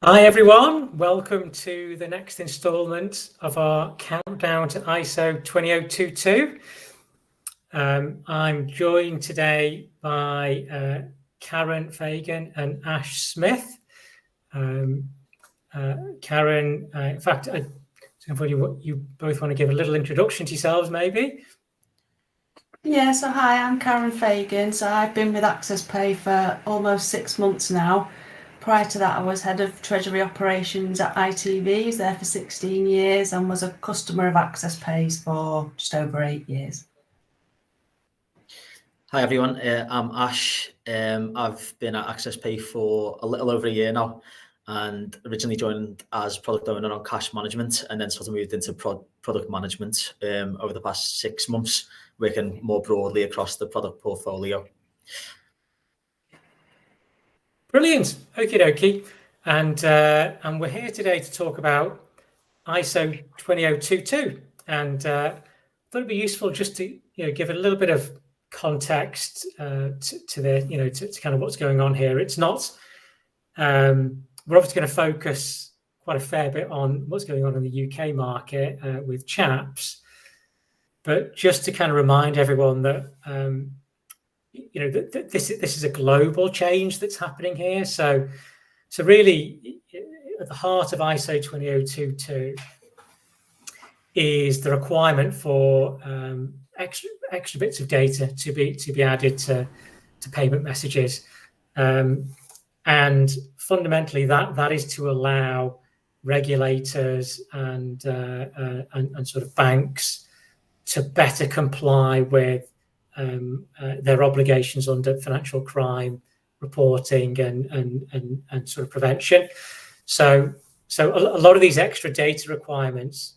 Hi everyone, welcome to the next instalment of our countdown to ISO 20022. I'm joined today by Karen Fagan and Ash Smith. Karen, in fact, you both want to give a little introduction to yourselves, maybe? Yeah, so hi, I'm Karen Fagan. So I've been with AccessPay for almost 6 months now. Prior to that, I was head of treasury operations at ITV. I was there for 16 years and was a customer of AccessPay's for just over 8 years. Hi everyone, I'm Ash. I've been at AccessPay for a little over a year now, and originally joined as product owner on cash management, and then sort of moved into product management over the past 6 months, working more broadly across the product portfolio. Brilliant, okie dokie. And we're here today to talk about ISO 20022, and thought it'd be useful just to give a little bit of context to the to kind of what's going on here. It's not we're obviously going to focus quite a fair bit on what's going on in the UK market with chaps, but just to kind of remind everyone that this is a global change that's happening here. So really, at the heart of ISO 20022 is the requirement for extra bits of data to be added to payment messages, and fundamentally that is to allow regulators and sort of banks to better comply with their obligations under financial crime reporting and sort of prevention. So a lot of these extra data requirements,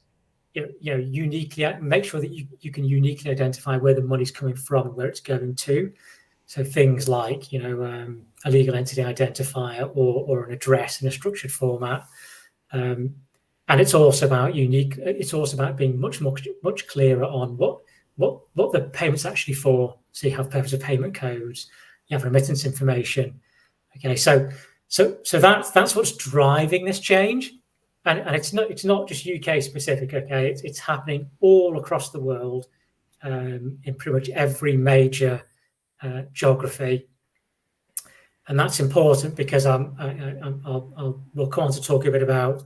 uniquely make sure that you can uniquely identify where the money's coming from and where it's going to. So things like a legal entity identifier or an address in a structured format, and it's also about It's also about being much clearer on what the payment's actually for. So you have purpose of payment codes, you have remittance information. Okay, so that's what's driving this change, and it's not just UK specific. Okay, it's happening all across the world, in pretty much every major geography, and that's important because we'll come on to talk a bit about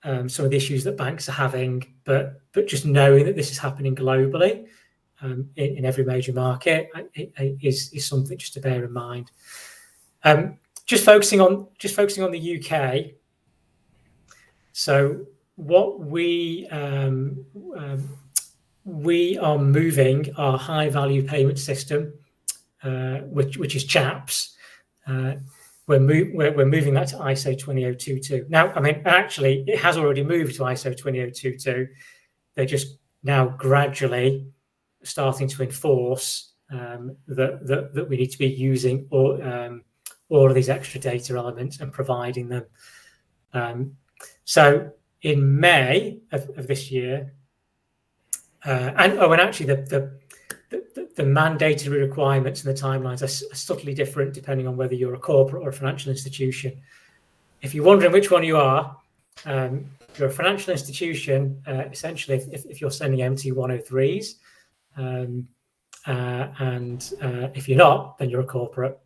some of the issues that banks are having, but just knowing that this is happening globally in every major market is something just to bear in mind. Just focusing on the UK. So what we are moving our high value payment system, which is CHAPS. We're moving that to ISO 20022. Now, I mean, actually, it has already moved to ISO 20022. They're just now gradually starting to enforce that we need to be using all of these extra data elements and providing them. So in May of this year, and actually the mandatory requirements and the timelines are subtly different depending on whether you're a corporate or a financial institution. If you're wondering which one you are, you're a financial institution, essentially, if you're sending MT103s, and if you're not, then you're a corporate.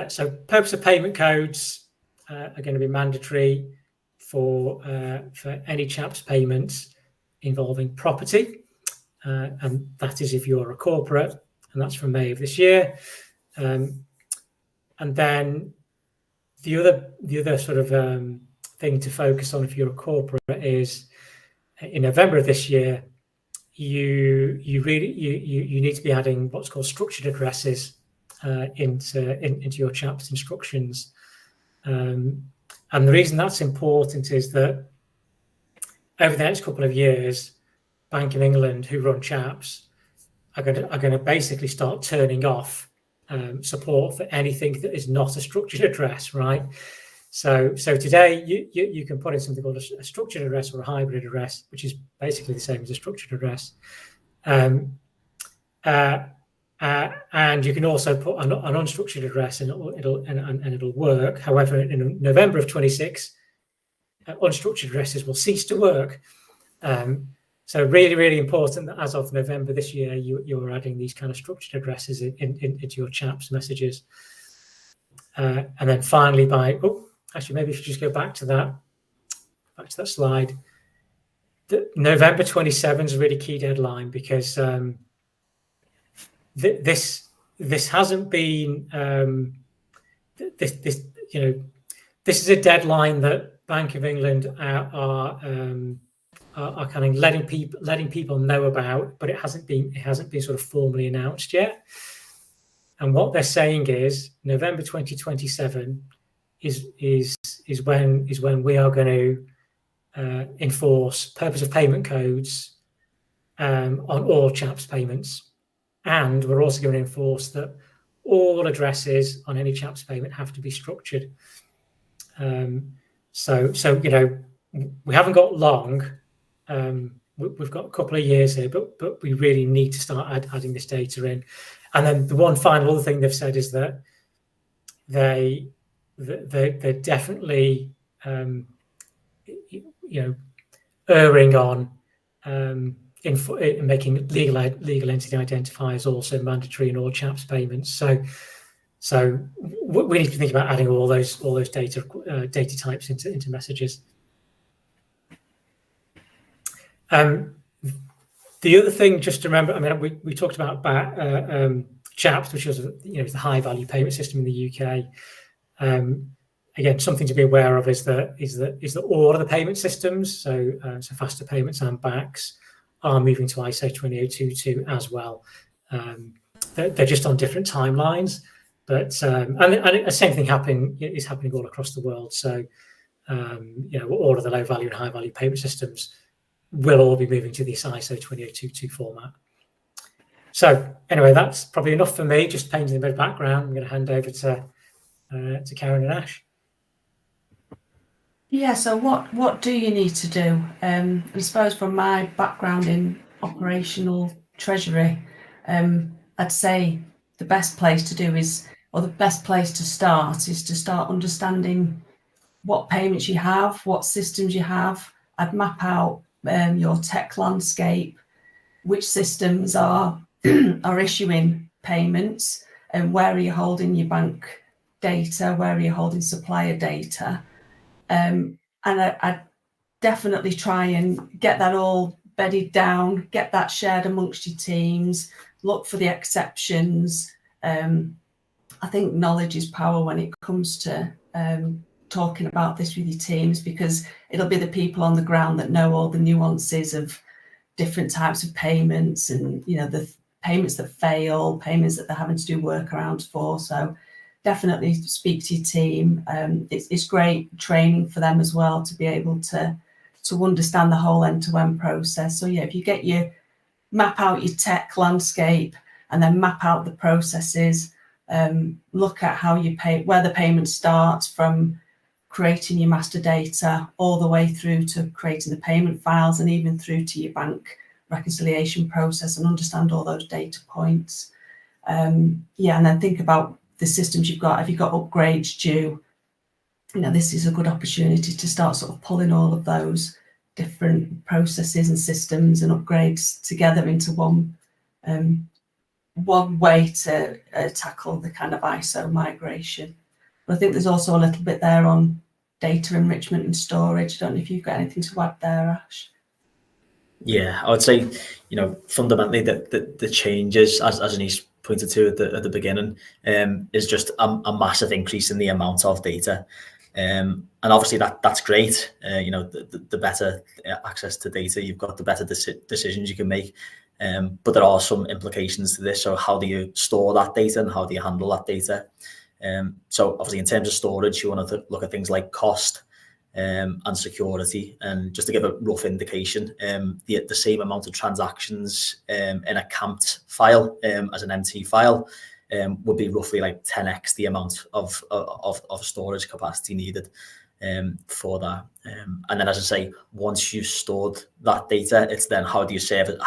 So purpose of payment codes are going to be mandatory for any CHAPS payments involving property, and that is if you're a corporate, and that's from May of this year. And then the other sort of thing to focus on if you're a corporate is in November of this year, you need to be adding what's called structured addresses into your CHAPS instructions. And the reason that's important is that over the next couple of years, Bank of England, who run CHAPS, are going to basically start turning off support for anything that is not a structured address, right? So today you can put in something called a structured address or a hybrid address, which is basically the same as a structured address. And and you can also put an unstructured address, and it'll work. However, in November of 26, unstructured addresses will cease to work. So really, really important that as of November this year, you're adding these kind of structured addresses into your chaps messages. And then finally, actually, maybe if you just go back to that slide. November 27 is a really key deadline, because this hasn't been this is a deadline that Bank of England are kind of letting people know about, but it hasn't been sort of formally announced yet. And what they're saying is November 2027 is when we are going to enforce purpose of payment codes on all chaps payments, and we're also going to enforce that all addresses on any chaps payment have to be structured. So we haven't got long. We've got a couple of years here, but we really need to start adding this data in. And then the one final other thing they've said is that they're definitely erring on in making legal entity identifiers also mandatory in all chaps payments. So we need to think about adding all those data types into messages. The other thing just to remember, I mean, we talked about chaps, which is the high value payment system in the UK. Again, something to be aware of is that all of the payment systems, so faster payments and BACS, are moving to ISO 20022 as well. They're just on different timelines, but and the same thing is happening all across the world. So all of the low value and high value payment systems will all be moving to this ISO 20022 format. So anyway, that's probably enough for me, just painting a bit of background. I'm going to hand over to Karen and Ash. Yeah, so what do you need to do? I suppose from my background in operational treasury, I'd say the best place to do the best place to start is to start understanding what payments you have, what systems you have. I'd map out your tech landscape, which systems are issuing payments, and where are you holding your bank data, where are you holding supplier data. And I definitely try and get that all bedded down, get that shared amongst your teams, look for the exceptions. I think knowledge is power when it comes to talking about this with your teams, because it'll be the people on the ground that know all the nuances of different types of payments, and the payments that fail, payments that they're having to do workarounds for. So definitely speak to your team. It's great training for them as well to be able to understand the whole end-to-end process. So yeah, if you map out your tech landscape and then map out the processes, look at how you pay, where the payment starts from creating your master data all the way through to creating the payment files, and even through to your bank reconciliation process, and understand all those data points. And then think about the systems you've got. If you've got upgrades due, this is a good opportunity to start sort of pulling all of those different processes and systems and upgrades together into one way to tackle the kind of ISO migration. But I think there's also a little bit there on data enrichment and storage. I don't know if you've got anything to add there, Ash. Yeah, I would say, fundamentally the changes, as Anish pointed to at the beginning, is just a massive increase in the amount of data. And obviously that's great. The better access to data you've got, the better decisions you can make. But there are some implications to this. So how do you store that data and how do you handle that data? So obviously in terms of storage, you want to look at things like cost and security. And just to give a rough indication, the same amount of transactions in a camped file as an MT file would be roughly like 10x the amount of storage capacity needed. for that. And then, as I say, once you've stored that data, it's then how do you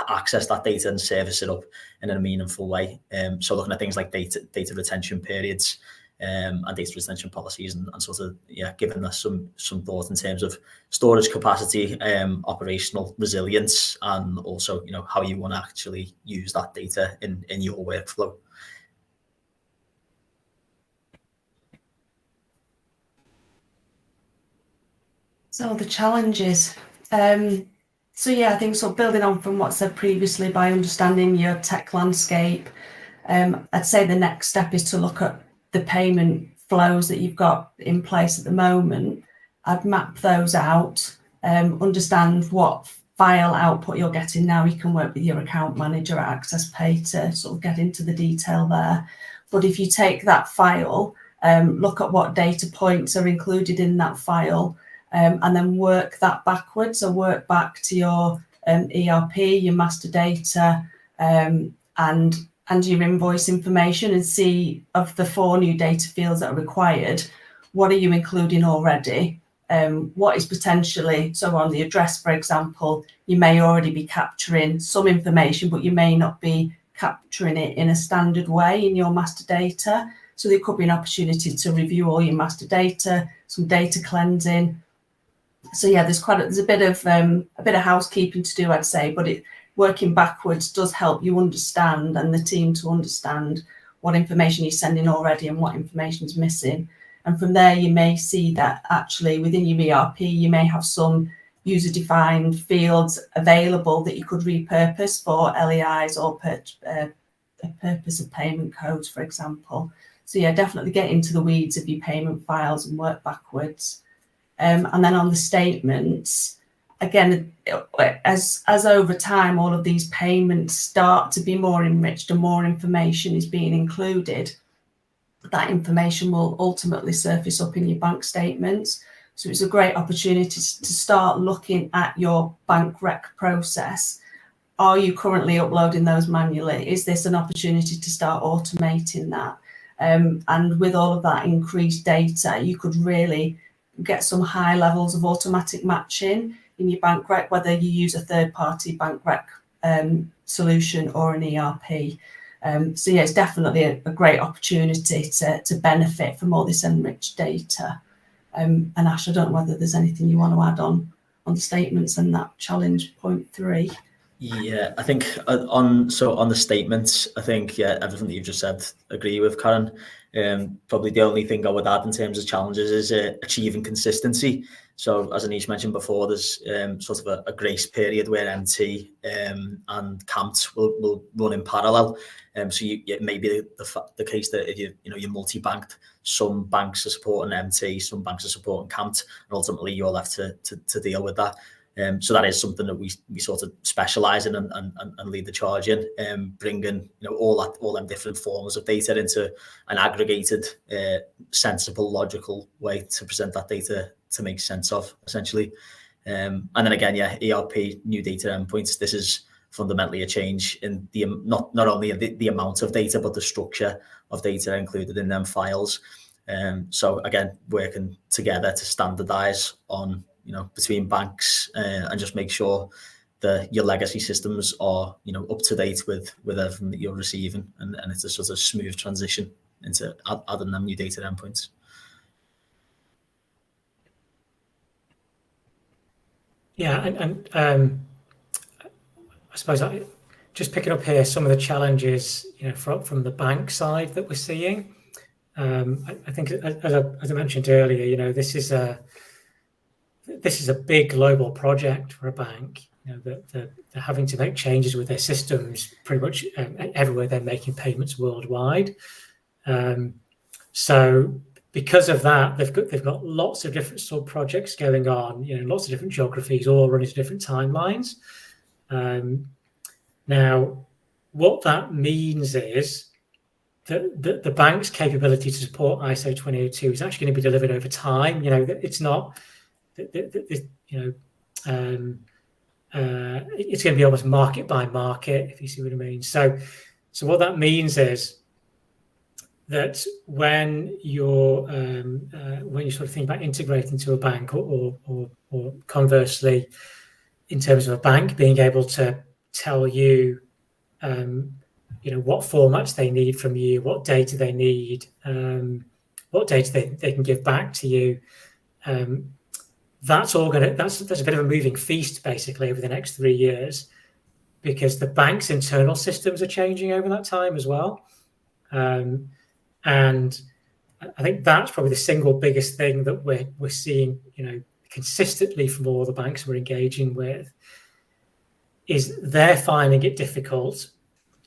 access that data and service it up in a meaningful way. So looking at things like data retention periods and data retention policies, and sort of giving us some thought in terms of storage capacity, operational resilience, and also how you want to actually use that data in your workflow. So the challenges. I think so. Building on from what's said previously, by understanding your tech landscape, I'd say the next step is to look at the payment flows that you've got in place at the moment. I'd map those out, understand what file output you're getting now. You can work with your account manager at AccessPay to sort of get into the detail there. But if you take that file, look at what data points are included in that file, and then work that backwards. So work back to your ERP, your master data, and your invoice information, and see of the 4 new data fields that are required, what are you including already? What is potentially, so on the address, for example, you may already be capturing some information, but you may not be capturing it in a standard way in your master data. So there could be an opportunity to review all your master data, some data cleansing. So there's a bit of housekeeping to do, I'd say, but working backwards does help you understand, and the team to understand, what information you're sending already and what information is missing. And from there, you may see that actually within your ERP, you may have some user-defined fields available that you could repurpose for LEIs or a purpose of payment codes, for example. So definitely get into the weeds of your payment files and work backwards. And then on the statements, again, as over time, all of these payments start to be more enriched and more information is being included, that information will ultimately surface up in your bank statements. So it's a great opportunity to start looking at your bank rec process. Are you currently uploading those manually? Is this an opportunity to start automating that? And with all of that increased data, you could really get some high levels of automatic matching in your bank rec, whether you use a third-party bank rec solution or an ERP. It's definitely a great opportunity to benefit from all this enriched data. And Ash, I don't know whether there's anything you want to add on the statements and that challenge point 3. Yeah, I think on the statements, I think everything that you've just said, agree with, Karen. Probably the only thing I would add in terms of challenges is achieving consistency. So as Anish mentioned before, there's sort of a grace period where MT and CAMT will run in parallel. So it may be the case that if you're multi-banked, some banks are supporting MT, some banks are supporting CAMT, and ultimately you're left to deal with that. So that is something that we sort of specialise in and lead the charge in, bringing all them different forms of data into an aggregated, sensible, logical way to present that data to make sense of, essentially. And then again, ERP, new data endpoints. This is fundamentally a change in the not only the amount of data, but the structure of data included in them files. So again, working together to standardise on between banks and just make sure that your legacy systems are up to date with everything that you're receiving, and it's a sort of smooth transition into adding them new data endpoints. And I suppose just picking up here some of the challenges from the bank side that we're seeing. I think as I mentioned earlier, this is a big global project for a bank. That they're having to make changes with their systems pretty much everywhere they're making payments worldwide. So because of that, they've got lots of different sub projects going on. Lots of different geographies, all running to different timelines. Now, what that means is that the bank's capability to support ISO 20002 is actually going to be delivered over time. It's not. It's going to be almost market by market, if you see what I mean. So what that means is that when you're sort of think about integrating to a bank, or conversely, in terms of a bank being able to tell you, what formats they need from you, what data they need, what data they can give back to you. That's a bit of a moving feast basically over the next 3 years, because the bank's internal systems are changing over that time as well. And I think that's probably the single biggest thing that we're seeing, consistently from all the banks we're engaging with, is they're finding it difficult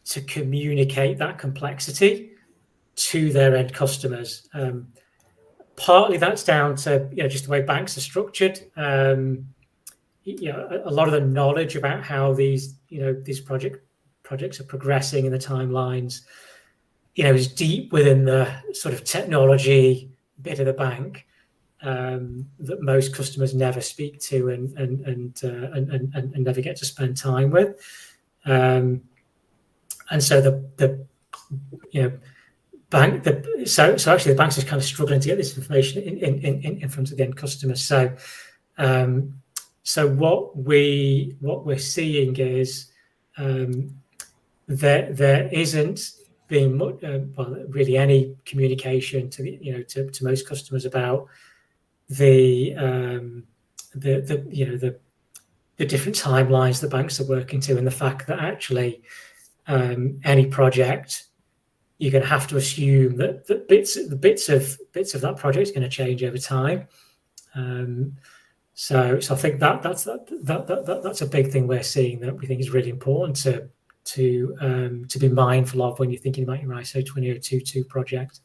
to communicate that complexity to their end customers. Partly that's down to just the way banks are structured. A lot of the knowledge about how these projects are progressing in the timelines, is deep within the sort of technology bit of the bank, that most customers never speak to and never get to spend time with. And so the bank, so actually the banks are kind of struggling to get this information in front of the end customers. So what we're seeing is there isn't being really any communication to to most customers about the different timelines the banks are working to, and the fact that actually any project, you're going to have to assume that the bits of that project is going to change over time. So I think that's a big thing we're seeing, that we think is really important to be mindful of when you're thinking about your ISO 20022 project.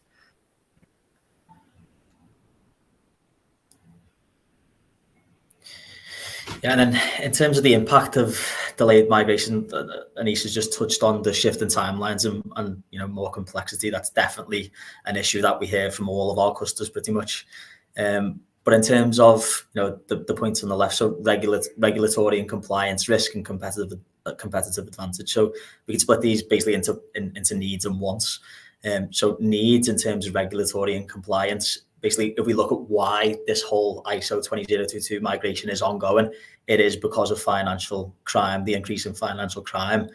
Yeah, and then in terms of the impact of delayed migration, Anisha's just touched on the shift in timelines and more complexity. That's definitely an issue that we hear from all of our customers pretty much. But in terms of the points on the left, so regulatory and compliance risk and competitive advantage. So we can split these basically into needs and wants. So needs in terms of regulatory and compliance. Basically, if we look at why this whole ISO 20022 migration is ongoing, it is because of financial crime, the increase in financial crime.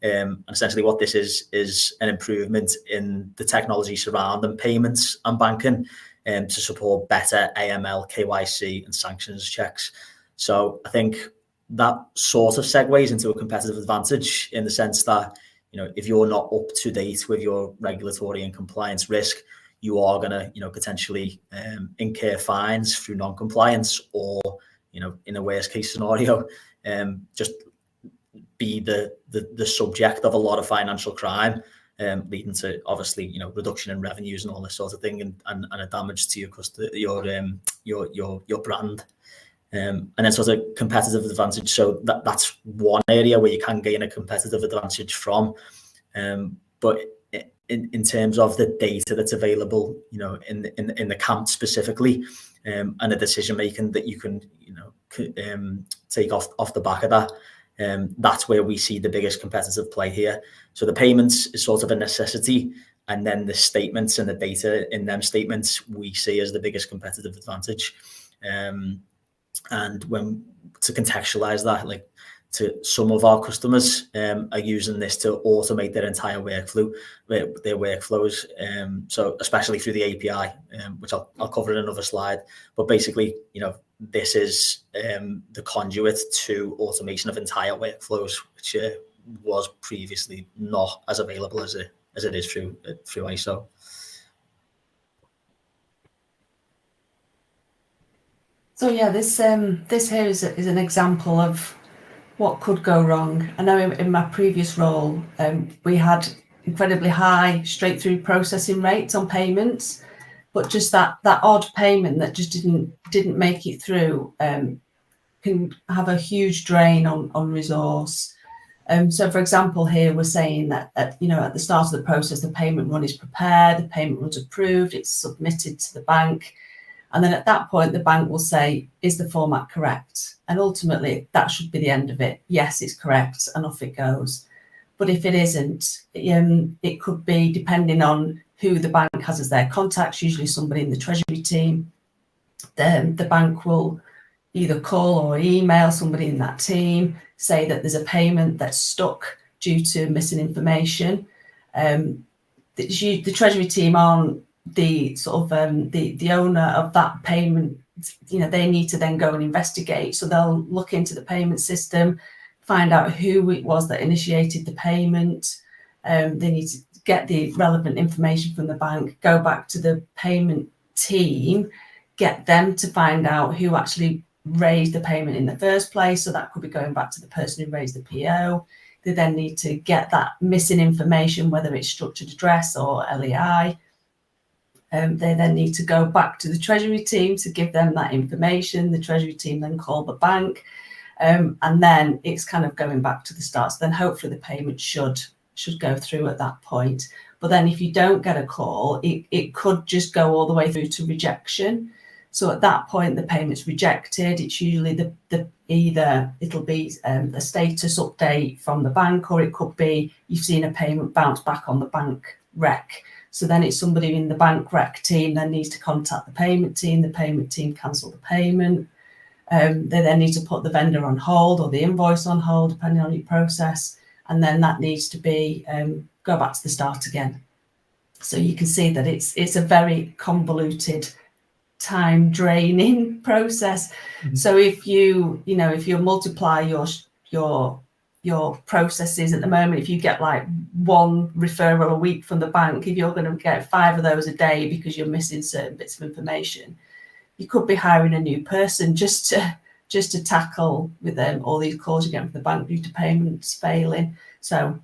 And essentially what this is an improvement in the technology surrounding payments and banking to support better AML, KYC and sanctions checks. So I think that sort of segues into a competitive advantage, in the sense that, if you're not up to date with your regulatory and compliance risk, you are going to, potentially incur fines through non-compliance, or, in a worst case scenario, just be the subject of a lot of financial crime, leading to obviously, reduction in revenues and all this sort of thing, and a damage to your brand. And then sort of competitive advantage. So that's one area where you can gain a competitive advantage from. But in terms of the data that's available, in the camp specifically, and the decision making that you can, take off the back of that, that's where we see the biggest competitive play here. So the payments is sort of a necessity, and then the statements and the data in them statements we see as the biggest competitive advantage. And when to contextualize that, like, to some of our customers are using this to automate their entire workflow, their workflows. So especially through the API, which I'll cover in another slide. But basically, this is the conduit to automation of entire workflows, which was previously not as available as it is through ISO. So yeah, this here is an example of what could go wrong. I know in my previous role, we had incredibly high straight-through processing rates on payments, but just that odd payment that just didn't make it through can have a huge drain on resource. So for example, here we're saying that at the start of the process, the payment run is prepared, the payment run's approved, it's submitted to the bank. And then at that point, the bank will say, is the format correct? And ultimately, that should be the end of it. Yes, it's correct, and off it goes. But if it isn't, it could be, depending on who the bank has as their contacts, usually somebody in the treasury team, then the bank will either call or email somebody in that team, say that there's a payment that's stuck due to missing information. The treasury team aren't the sort of the owner of that payment. They need to then go and investigate. So they'll look into the payment system, find out who it was that initiated the payment. They need to get the relevant information from the bank, go back to the payment team, get them to find out who actually raised the payment in the first place. So that could be going back to the person who raised the PO. They then need to get that missing information, whether it's structured address or LEI. They then need to go back to the treasury team to give them that information. The treasury team then call the bank, and then it's kind of going back to the start. So then hopefully the payment should go through at that point. But then if you don't get a call, it could just go all the way through to rejection. So at that point, the payment's rejected. It's usually either it'll be a status update from the bank, or it could be you've seen a payment bounce back on the bank rec. So then it's somebody in the bank rec team then needs to contact the payment team cancel the payment. They then need to put the vendor on hold or the invoice on hold, depending on your process. And then that needs to be go back to the start again. So you can see that it's a very convoluted, time draining process. Mm-hmm. So if you multiply your processes at the moment, if you get like one referral a week from the bank, if you're going to get 5 of those a day because you're missing certain bits of information, you could be hiring a new person just to tackle with all these calls you get from the bank due to payments failing. So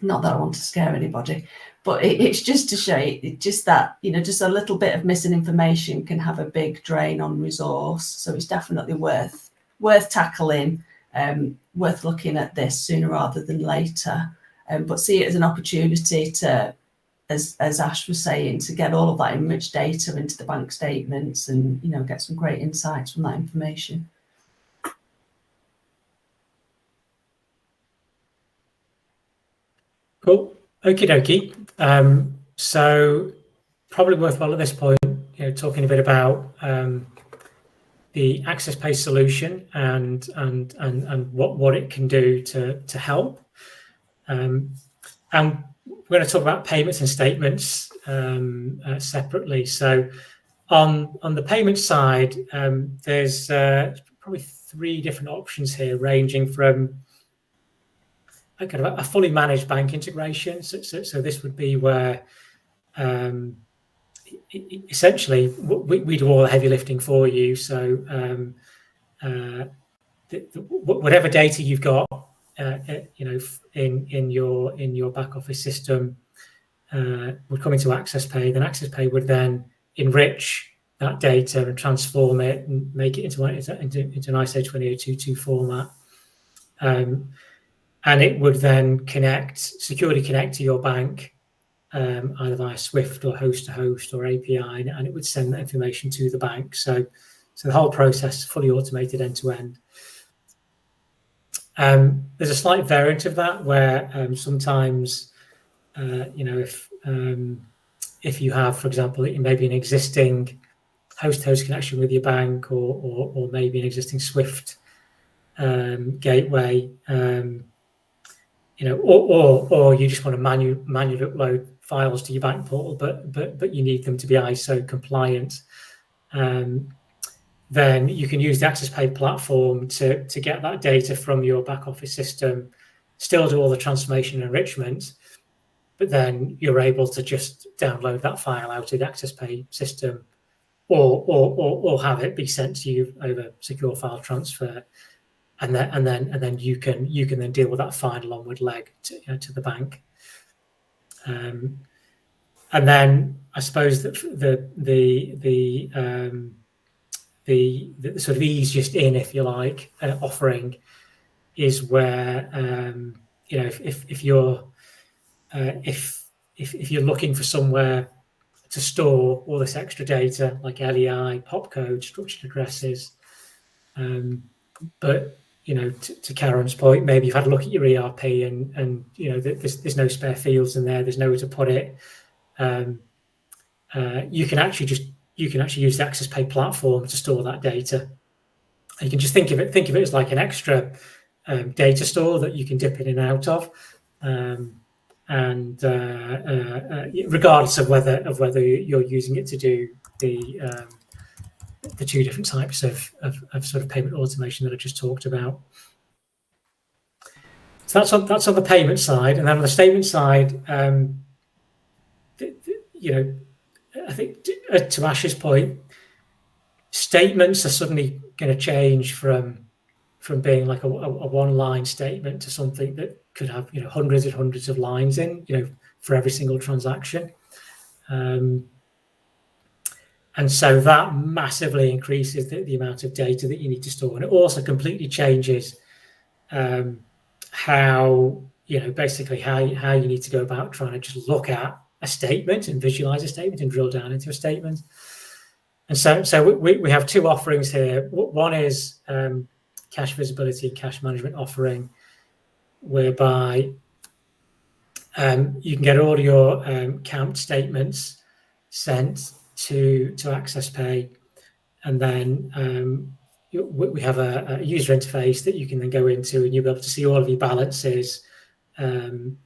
not that I want to scare anybody, but it's just to show you just that, just a little bit of missing information can have a big drain on resource. So it's definitely worth tackling, worth looking at this sooner rather than later. But see it as an opportunity to, as Ash was saying, to get all of that enriched data into the bank statements and, get some great insights from that information. Cool. Okie dokie. So probably worthwhile at this point, talking a bit about the AccessPay's solution and what it can do to help. And we're going to talk about payments and statements separately. So on the payment side, there's probably 3 different options here, ranging from kind of a fully managed bank integration. So this would be where essentially we do all the heavy lifting for you. So whatever data you've got, in your back office system would come into AccessPay. Then AccessPay would then enrich that data and transform it and make it into an ISO 20022 format. And it would then securely connect to your bank, either via Swift or host-to-host or API, and it would send that information to the bank. So the whole process is fully automated end-to-end. There's a slight variant of that where sometimes, if you have, for example, maybe an existing host-to-host connection with your bank, or maybe an existing Swift gateway, or you just want to manually upload files to your bank portal, but you need them to be ISO compliant, then you can use the AccessPay platform to get that data from your back office system, still do all the transformation and enrichment, but then you're able to just download that file out of the AccessPay system, or have it be sent to you over secure file transfer. And then you can then deal with that final onward leg to the bank. And then I suppose that the sort of easiest in, if you like, offering is where if you're looking for somewhere to store all this extra data like LEI, pop code, structured addresses, but to Karen's point, maybe you've had a look at your ERP and there's no spare fields in there. There's nowhere to put it. You can actually use the AccessPay platform to store that data. And you can just think of it as like an extra data store that you can dip in and out of, regardless of whether you're using it to do the two different types of sort of payment automation that I just talked about. So that's on the payment side, and then on the statement side, I think to Ash's point, statements are suddenly going to change from being like a one-line statement to something that could have hundreds and hundreds of lines in for every single transaction, and so that massively increases the amount of data that you need to store, and it also completely changes how basically how you need to go about trying to just look at a statement and visualize a statement and drill down into a statement. And so we have two offerings here. One is cash visibility and cash management offering, whereby you can get all your CAMP statements sent to AccessPay, and then we have a user interface that you can then go into, and you'll be able to see all of your balances, and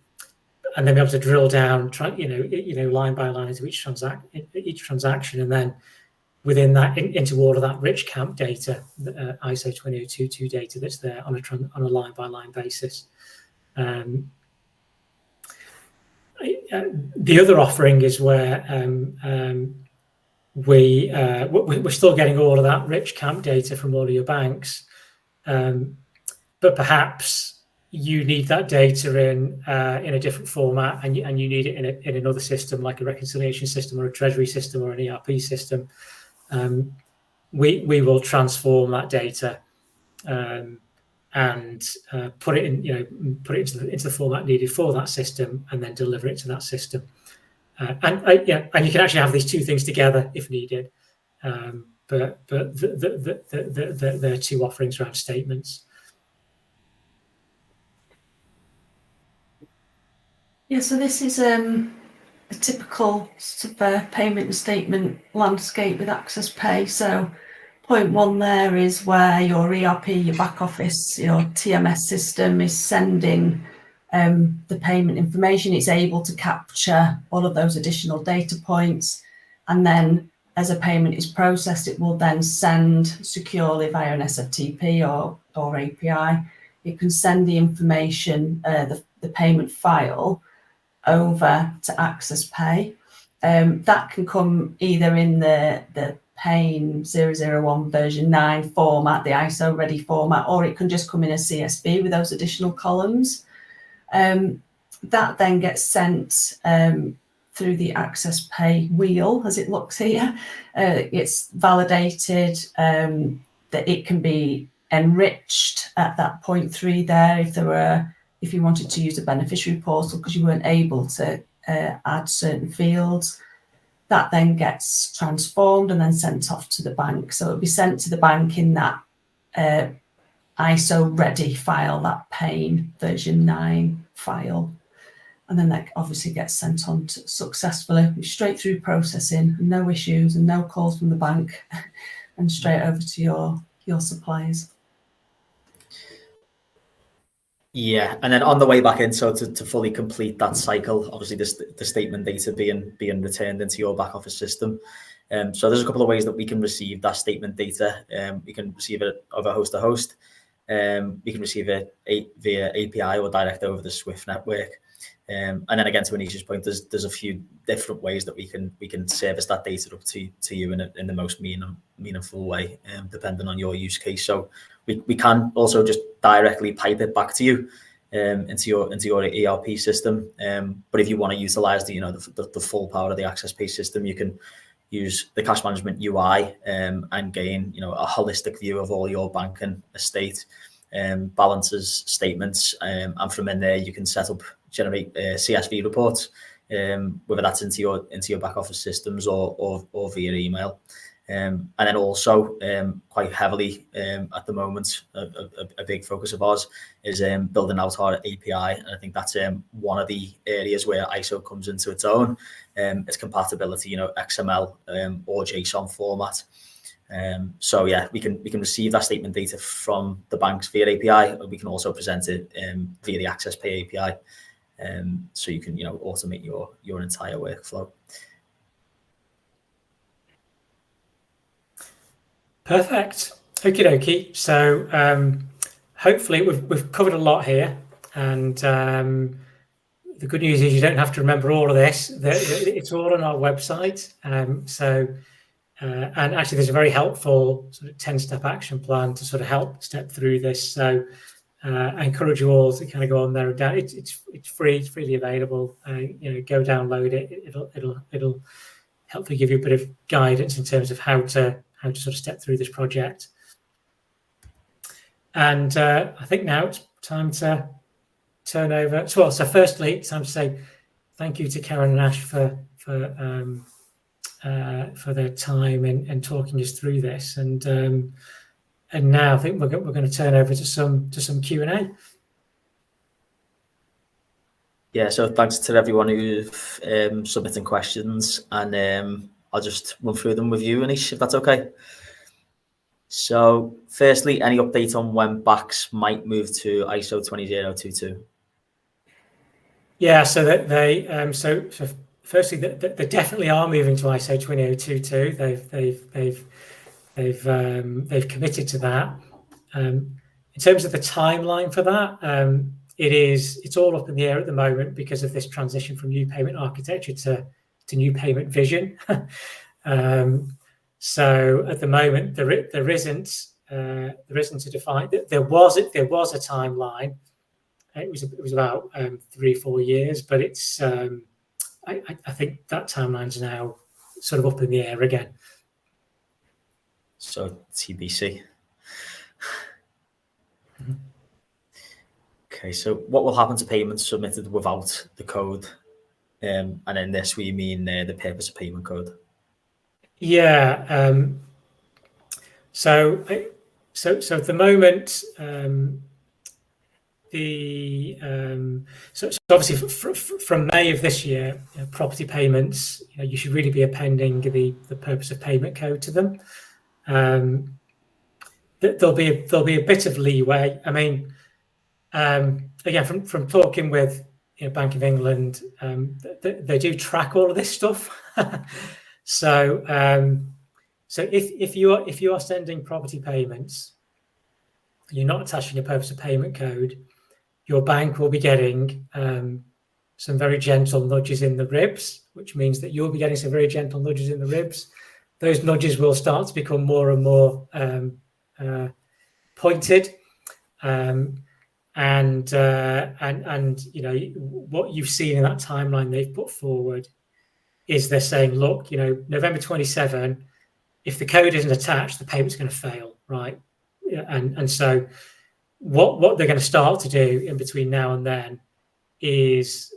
then be able to drill down, line by line into each transaction, and then within that into all of that rich CAMP data, ISO 20022 data that's there on a line by line basis. The other offering is where we're still getting all of that rich CAMP data from all of your banks, but perhaps you need that data in a different format, and you need it in another system, like a reconciliation system or a treasury system or an ERP system. We will transform that data and put it into the format needed for that system, and then deliver it to that system. And you can actually have these two things together if needed. But there are two offerings around statements. Yeah, so this is a typical sort of payment and statement landscape with AccessPay. So point one there is where your ERP, your back office, your TMS system is sending the payment information. It's able to capture all of those additional data points, and then as a payment is processed, it will then send securely via an SFTP or API. It can send the information, the payment file, over to AccessPay. That can come either in the Payne 001 version 9 format, the ISO ready format, or it can just come in a CSV with those additional columns. That then gets sent through the AccessPay wheel, as it looks here. It's validated that it can be enriched at that point 3 there if you wanted to use a beneficiary portal because you weren't able to add certain fields. That then gets transformed and then sent off to the bank. So it'll be sent to the bank in that ISO ready file, that Payne version 9 file. And then that obviously gets sent on successfully, straight through processing, no issues and no calls from the bank, and straight over to your suppliers. Yeah, and then on the way back in, so to fully complete that cycle, obviously the statement data being returned into your back office system. So there's a couple of ways that we can receive that statement data. We can receive it over host to host. We can receive it via API or direct over the Swift network. And then again, to Anisha's point, there's a few different ways that we can service that data up to you in the most meaningful way, depending on your use case. So we can also just directly pipe it back to you into your ERP system. But if you want to utilize the full power of the AccessPay's system, you can use the cash management UI and gain a holistic view of all your banking estate, balances, statements, and from in there you can generate CSV reports, whether that's into your back office systems or via email. And then also quite heavily at the moment, a big focus of ours is building out our API. And I think that's one of the areas where ISO comes into its own. Its compatibility, XML or JSON format. So yeah, we can receive that statement data from the banks via API, or we can also present it via the AccessPay API. So you can automate your entire workflow. Perfect. Okie dokie. So hopefully we've covered a lot here, and the good news is you don't have to remember all of this. It's all on our website. And actually, there's a very helpful sort of 10-step action plan to sort of help step through this. So I encourage you all to kind of go on there. It's free. It's freely available. Go download it. It'll hopefully give you a bit of guidance in terms of how to sort of step through this project. And I think now it's time to turn over. So firstly, it's time to say thank you to Karen and Ash for their time and talking us through this. And now I think we're going to turn over to some Q&A. Yeah, so thanks to everyone who's submitting questions, and I'll just run through them with you, Anish, if that's okay. So firstly, any update on when BACS might move to ISO 20022? Yeah, so that they so firstly, they definitely are moving to ISO 20022. They've committed to that. In terms of the timeline for that, it's all up in the air at the moment because of this transition from new payment architecture to new payment vision. So at the moment, there isn't a defined. There was a timeline. It was about 3-4 years, but it's I think that timeline's now sort of up in the air again. So TBC. Mm-hmm. Okay, so what will happen to payments submitted without the code? And in this, we mean the purpose of payment code. Yeah. So at the moment, so obviously from May of this year, property payments, you should really be appending the purpose of payment code to them. There'll be a bit of leeway. I mean, again, from talking with Bank of England, they do track all of this stuff. So if you are sending property payments, you're not attaching a purpose of payment code, your bank will be getting some very gentle nudges in the ribs, which means that you'll be getting some very gentle nudges in the ribs. Those nudges will start to become more and more pointed, and what you've seen in that timeline they've put forward is they're saying, look, November 27, if the code isn't attached, the payment's going to fail, right? And so what they're going to start to do in between now and then is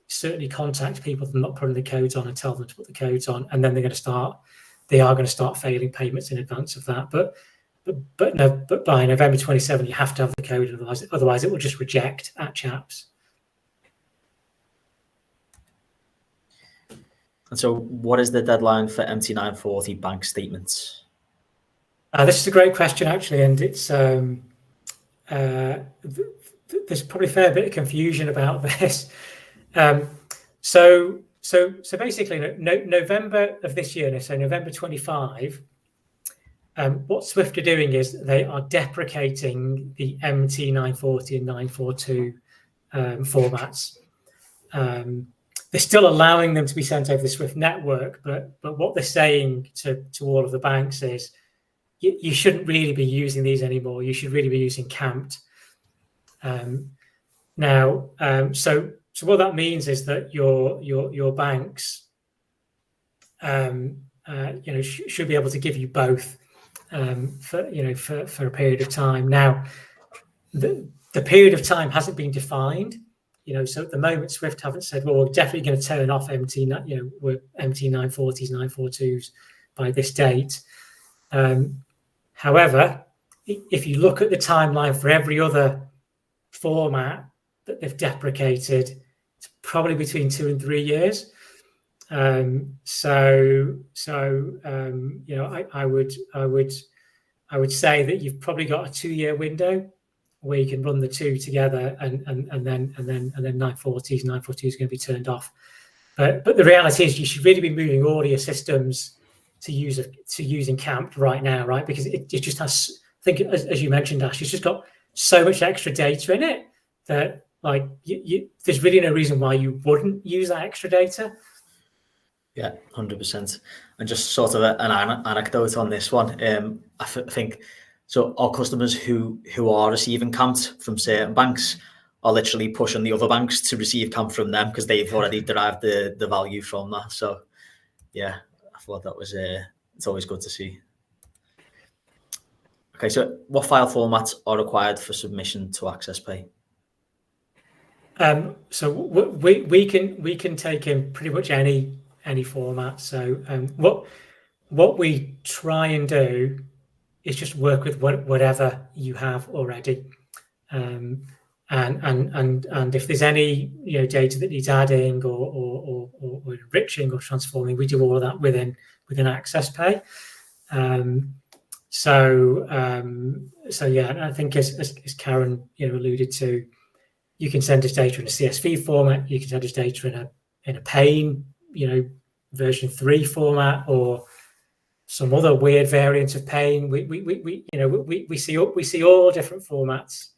certainly contact people that are not putting the codes on and tell them to put the codes on, and then they are going to start failing payments in advance of that. But by November 27, you have to have the code, otherwise it will just reject at chaps. And so what is the deadline for MT940 bank statements? This is a great question, actually, and it's there's probably a fair bit of confusion about this. So basically, November of this year, so November 25, what Swift are doing is they are deprecating the MT940 and 942 formats. They're still allowing them to be sent over the Swift network, but what they're saying to all of the banks is you shouldn't really be using these anymore. You should really be using CAMT. So what that means is that your banks should be able to give you both for a period of time. Now, the period of time hasn't been defined. So at the moment, Swift haven't said, well, we're definitely going to turn off MT940s, 942s by this date. However, if you look at the timeline for every other format that they've deprecated, it's probably between 2 and 3 years. I would say that you've probably got a 2-year window where you can run the two together, and then 940s is going to be turned off. But the reality is, you should really be moving all your systems to using Camped right now, right? Because it just has, I think, as you mentioned, Ash, it's just got so much extra data in it that there's really no reason why you wouldn't use that extra data. Yeah, 100%. And just sort of an anecdote on this one. I think so. Our customers who are receiving Camped from certain banks are literally pushing the other banks to receive Camped from them because they've already derived the value from that. So, yeah, I thought that was it's always good to see. Okay, so what file formats are required for submission to AccessPay? So we can take in pretty much any format. So what we try and do is just work with whatever you have already, and if there's any data that needs adding or enriching or transforming, we do all of that within AccessPay. So yeah, I think as Karen alluded to, you can send us data in a CSV format, you can send us data in a pane, version 3 format, or some other weird variant of pane. We see all different formats,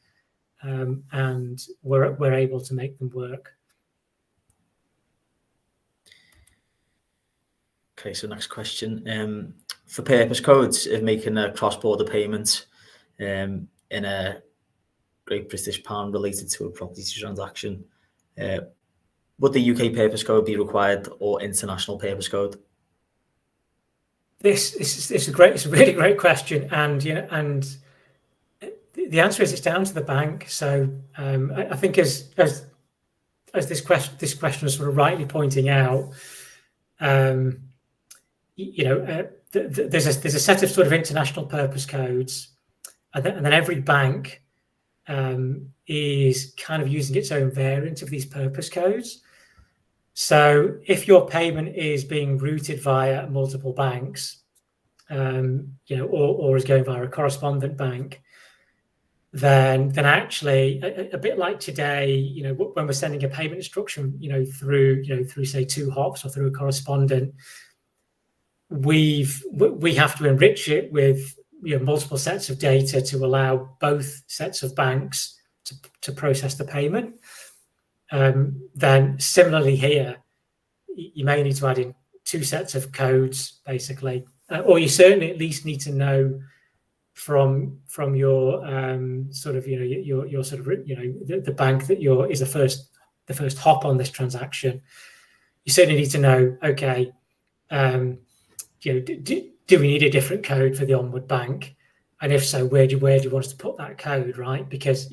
and we're able to make them work. Okay, so next question. For purpose codes, if making a cross-border payment in a Great British Pound related to a property transaction, would the UK purpose code be required, or international purpose code? It's a really great question, and the answer is it's down to the bank. So I think as this question was sort of rightly pointing out, there's a set of sort of international purpose codes, and then every bank is kind of using its own variant of these purpose codes. So if your payment is being routed via multiple banks, or is going via a correspondent bank, then actually a bit like today, when we're sending a payment instruction, through say 2 hops or through a correspondent, we have to enrich it with multiple sets of data to allow both sets of banks to process the payment. Then similarly here, you may need to add in 2 sets of codes, basically, or you certainly at least need to know from your sort of your sort of the bank that is the first hop on this transaction. You certainly need to know, okay, do we need a different code for the onward bank, and if so, where do you want us to put that code, right? Because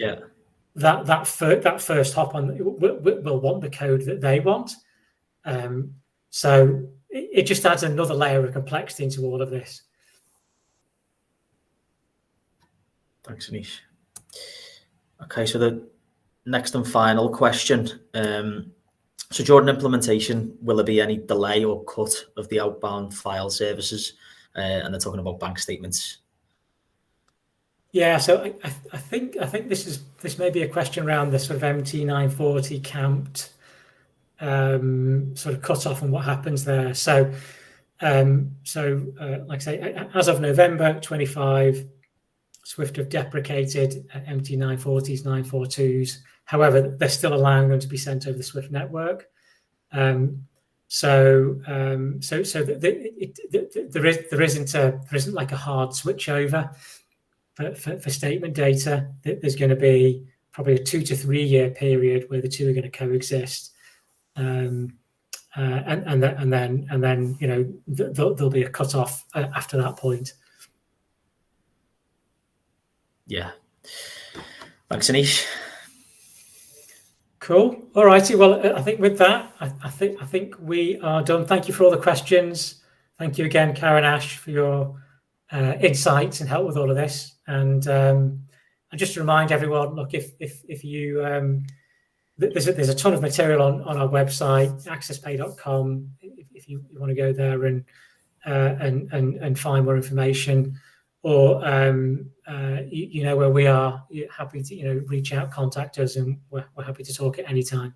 that first hop on will want the code that they want. So it just adds another layer of complexity into all of this. Thanks, Anish. Okay, so the next and final question. So during implementation, will there be any delay or cut of the outbound file services? And they're talking about bank statements. Yeah, so I think this may be a question around the sort of MT940 Camped sort of cut off and what happens there. So like I say, as of November 25, Swift have deprecated MT940s, 942s. However, they're still allowing them to be sent over the Swift network. There isn't like a hard switch over for statement data. There's going to be probably a 2 to 3 year period where the two are going to coexist, and then there'll be a cut off after that point. Yeah. Thanks, Anish. Cool. All righty. Well, I think with that, I think we are done. Thank you for all the questions. Thank you again, Karen, Ash, for your insights and help with all of this. And just to remind everyone, look, if you there's a ton of material on our website, accesspay.com. If you want to go there and find more information, or you know where we are, you're happy to reach out, contact us, and we're happy to talk at any time.